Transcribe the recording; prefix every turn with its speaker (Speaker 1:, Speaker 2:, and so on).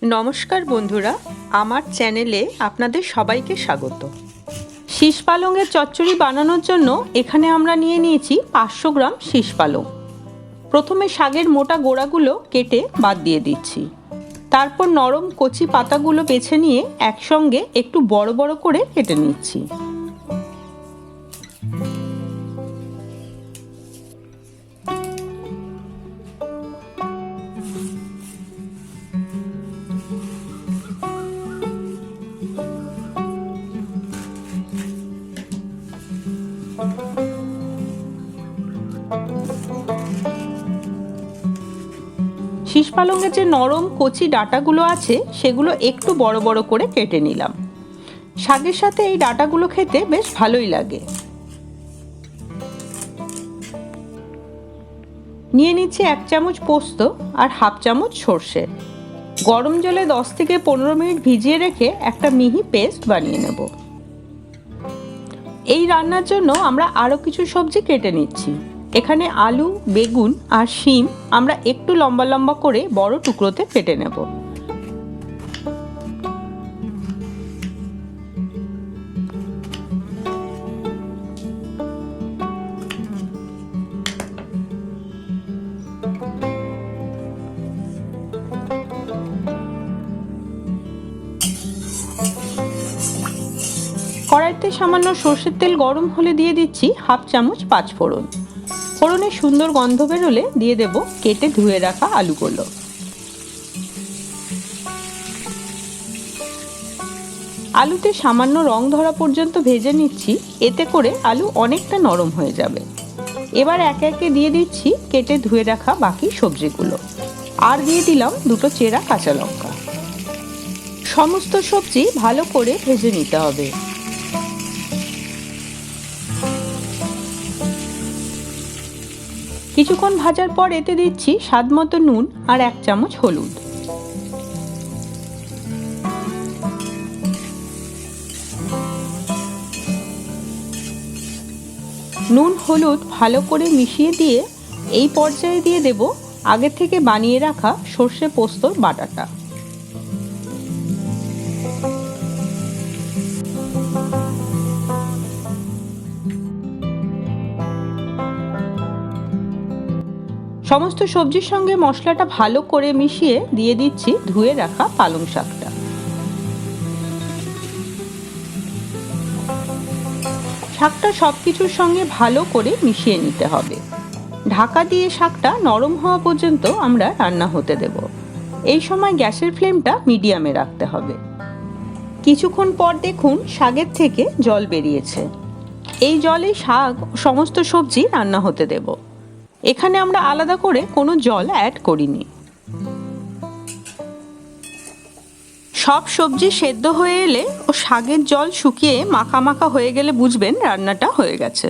Speaker 1: नमस्कार बंधुरा आमार चैनेले आपनादेर सबाइके स्वागत। शीश पालंगेर चच्चड़ी बानानोर जोन्नो एखाने आमरा निये नियेछि 500 ग्राम शीश पालंग। प्रथमे शाकेर मोटा गोड़ागुलो केटे बाद दिये दिচ্ছি। तारपर नरम कचि पातागुलो बेছে निये एकसंगे एकटु बड़ो बड़ो करे केटे निচ্ছি। शीश पालंगेर जे नरम कचि डाटागुलो आछे सेगुलो एकटु बड़ो बड़ो करे केटे निलाम। शाकेर साथे एई डाटागुलो खेते बेश भालोई लागे। निये निচ্ছি 1 চামচ পোস্ত আর हाफ চামচ সরষে। গরম জলে 10 থেকে 15 মিনিট ভিজিয়ে রেখে একটা মিহি পেস্ট বানিয়ে নেব। এই রান্নার জন্য আমরা আরো কিছু সবজি কেটে নিচ্ছি। এখানে আলু, বেগুন আর শিম আমরা একটু লম্বা লম্বা করে বড় টুকরোতে কেটে নেব। কড়াইতে সামান্য সরষের তেল গরম হলে দিয়ে দিচ্ছি হাফ চামচ পাঁচ ফোড়ন। ফোড়নের সুন্দর গন্ধ বেরোলে দিয়ে দেব কেটে ধুয়ে রাখা আলুগুলো। আলুতে সামান্য রং ধরা পর্যন্ত ভেজে নিচ্ছি, এতে করে আলু অনেকটা নরম হয়ে যাবে। এবার একে একে দিয়ে দিচ্ছি কেটে ধুয়ে রাখা বাকি সবজিগুলো আর দিয়ে দিলাম দুটো চেরা কাঁচা লঙ্কা। সমস্ত সবজি ভালো করে ভেজে নিতে হবে। কিছুক্ষণ ভাজার পর এতে দিচ্ছি স্বাদমতো নুন আর 1 চামচ হলুদ। নুন হলুদ ভালো করে মিশিয়ে দিয়ে এই পর্যায়ে দিয়ে দেব আগে থেকে বানিয়ে রাখা সরষে পোস্তর বাটাটা। সমস্ত সবজির সঙ্গে মশলাটা ভালো করে মিশিয়ে দিয়ে দিচ্ছি ধুয়ে রাখা পালং শাকটা। শাকটা সবকিছুর সঙ্গে ভালো করে মিশিয়ে নিতে হবে। ঢাকা দিয়ে শাকটা নরম হওয়া পর্যন্ত আমরা রান্না হতে দেব। এই সময় গ্যাসের ফ্লেমটা মিডিয়ামে রাখতে হবে। কিছুক্ষণ পর দেখুন শাকের থেকে জল বেরিয়েছে। এই জলে শাক সমস্ত সবজি রান্না হতে দেব। এখানে আমরা আলাদা করে কোনো জল অ্যাড করিনি। সব সবজি সেদ্ধ হয়ে এলে ও শাকের জল শুকিয়ে মাখা মাখা হয়ে গেলে বুঝবেন রান্নাটা হয়ে গেছে।